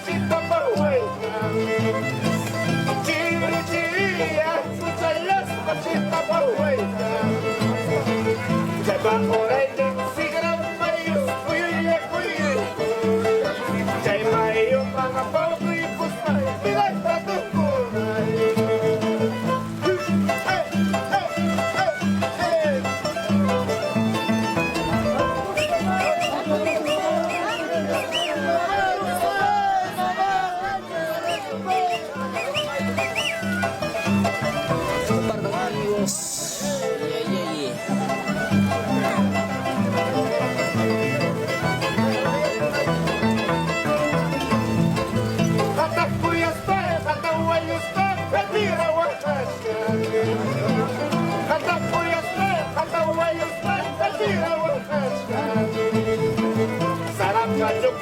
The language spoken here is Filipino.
despacito por huella. Chiri, chiri, despacito por huella. Lleva orelha, sigaram mayo, kuye, kuye. Jay mayo, mga pogo y pusay, bilay pa tukunay. Hey, hey, hey, hey. Barbados. Yeah. Ataku yasтай, atawa yastai, katira wakashan. Ataku yastai, atawa yastai, katira wakashan. Sarap ka juk